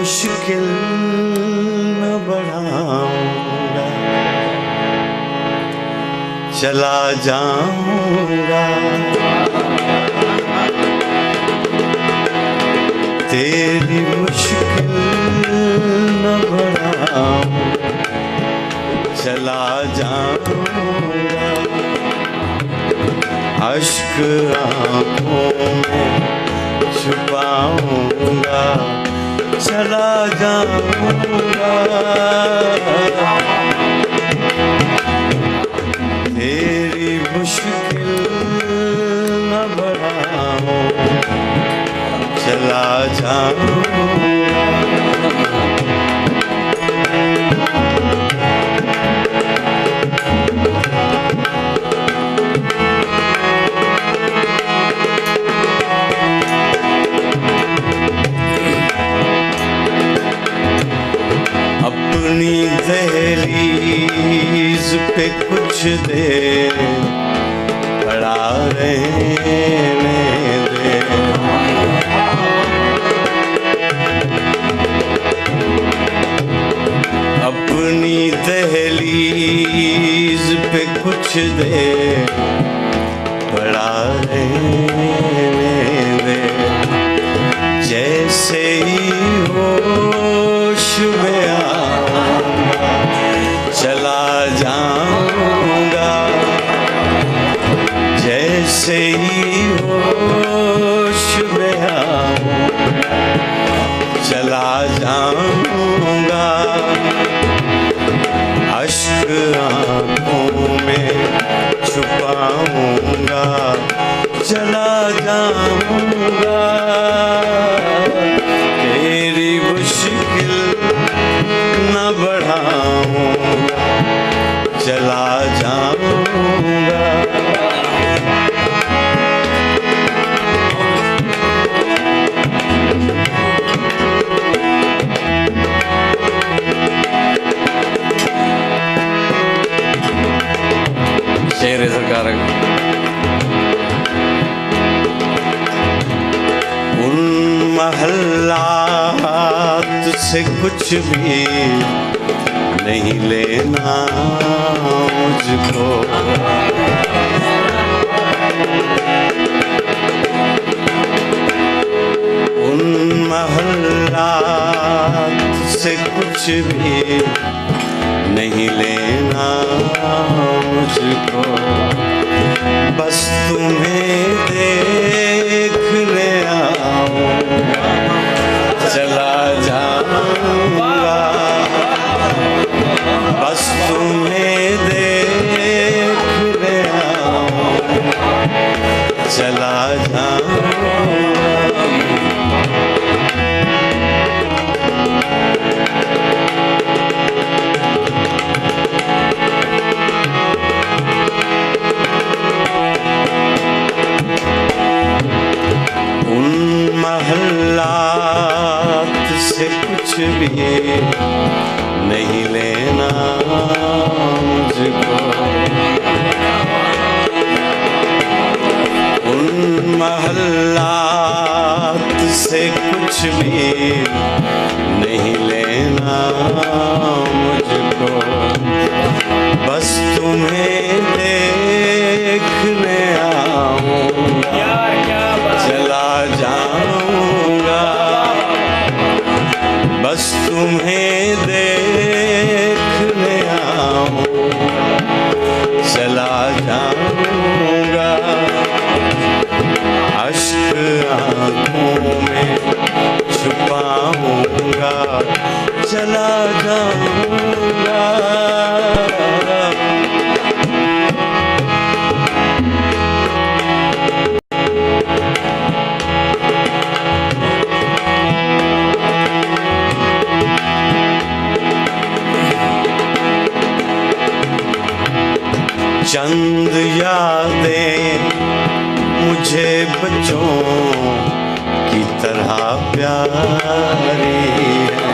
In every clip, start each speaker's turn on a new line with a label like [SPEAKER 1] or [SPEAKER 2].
[SPEAKER 1] मुश्किल न बढ़ाऊंगा, चला जाऊंगा। तेरी मुश्किल न बढ़ाऊंगा, चला जाऊंगा। अश्क आँखों में छुपाऊंगा, चला जाऊंगा। तेरी मुश्किल न बढ़ाऊं, चला जाऊंगा। अपनी दहलीज पे कुछ देर खड़ा रहने दे। अपनी दहलीज पे कुछ देर खड़ा रहने दे। जैसे ही होश में आऊंगा, चला जाऊंगा। जैसे ही होश में आऊंगा, चला जाऊंगा। अश्क आँखों में छुपाऊंगा, चला जाऊंगा। तेरी मुश्किल न बढ़ाऊंगा, चला जाऊंगा। शेर है सरकार। उन महल्लात से कुछ भी नहीं लेना मुझको। उन महल्लात से कुछ भी नहीं लेना मुझको। बस तुम्हें देखने आऊंगा, चला जाऊंगा। बस तुम्हें देखने आऊंगा, चला जाऊंगा। महल्लात से कुछ भी नहीं लेना मुझको। उन महल्लात से कुछ भी नहीं लेना मुझको। बस तुम्हें देखने आऊंगा, चला जाऊंगा। बस तुम्हें देखने आऊंगा, चला जाऊंगा। अश्क आँखों में छुपाऊंगा, चला जाऊंगा। चंद यादें मुझे बच्चों की तरह प्यारी है।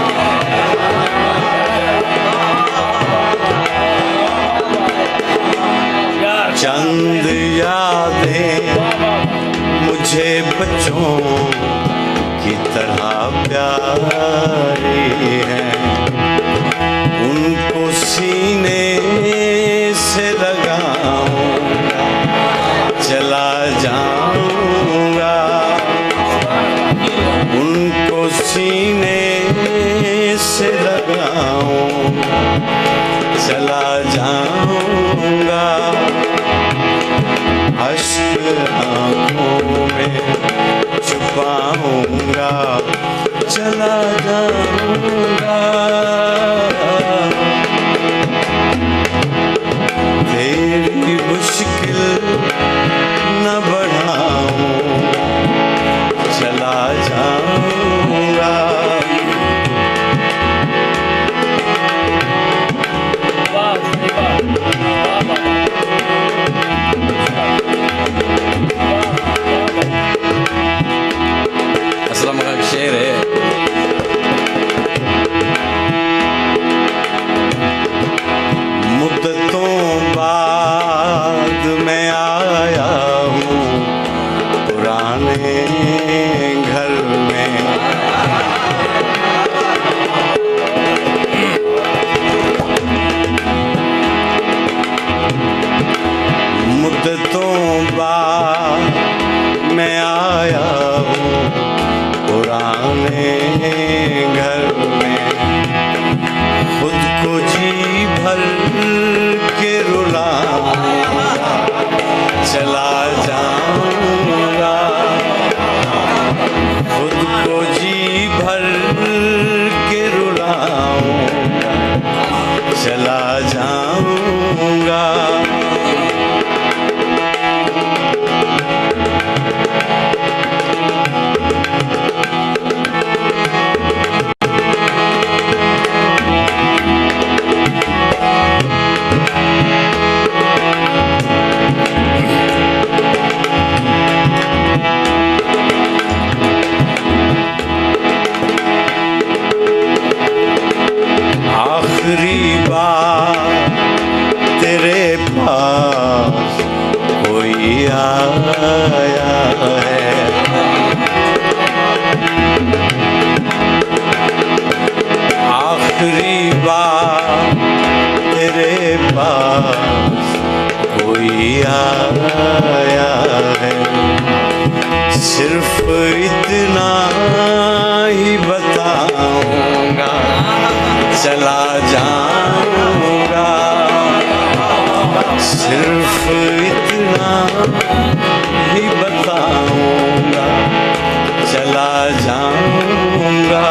[SPEAKER 1] चंद यादें मुझे बच्चों की तरह प्यारी हैं, उनको सीने से लगाऊंगा, चला जाऊंगा, उनको सीने से लगाऊंगा, चला जाऊंगा, अश्क आँखों में छुपाऊंगा, चला जाऊंगा, तेरी मुश्किल न बढ़ाऊं, चला जाऊंगा, असलम का शेर है। मुद्दतों बाद मैं आया हूँ पुराने घर में, मुद्दतों बाद मैं आया हूँ पुराने घर में, खुद को जी भर के रुलाऊंगा, चला जाऊंगा, खुद को जी भर के रुलाऊंगा, चला जाऊंगा, आखिरी बार तेरे पास कोई आया है, आखिरी बार तेरे पास कोई आया है, सिर्फ इतना ही बताऊंगा, चला जाऊंगा, सिर्फ इतना ही बताऊंगा, चला जाऊंगा,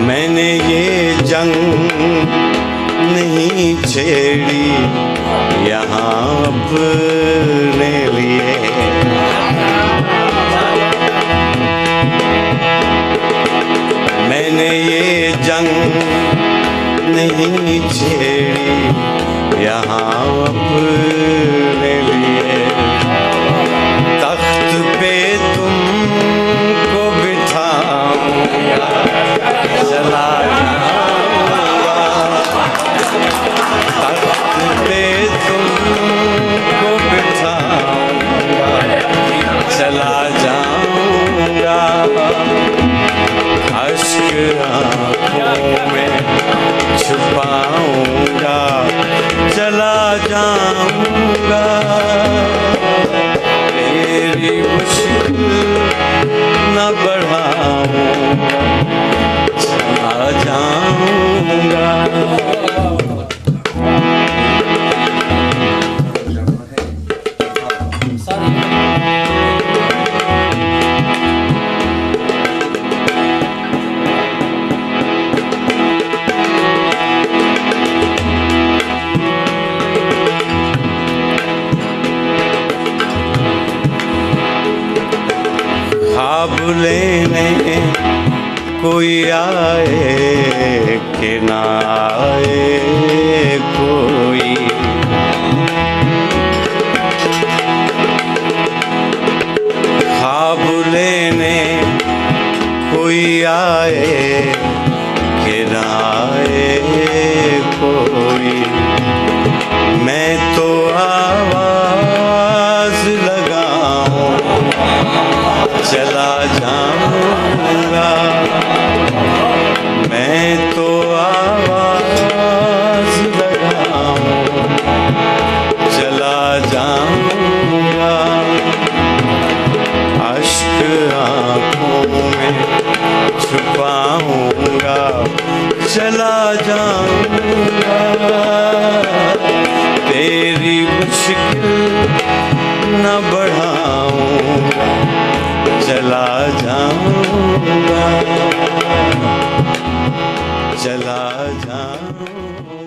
[SPEAKER 1] मैंने ये जंग नहीं छेड़ी यहाँ अपने लिए, मैंने ये जंग नहीं छेड़ी यहाँ अपने लिए, तख्त पे तुमको बिठाऊंगा, चला जाऊंगा, तख्त पे तुमको बिठाऊंगा, चला जाऊंगा, अश्क आँखों में छुपाऊंगा, चला जाऊंगा, तेरी मुश्किल न बढ़ाऊंगा, चला जाऊंगा, ख्वाब लेने कोई आए कि ना आए कोई, चला जाऊंगा। मैं तो आवाज लगाऊं, चला जाऊंगा। अश्क आंखों में छुपाऊंगा, चला जाऊंगा। तेरी मुश्किल न बढ़ाऊंगा, चला जाऊंगा, चला जाऊंगा।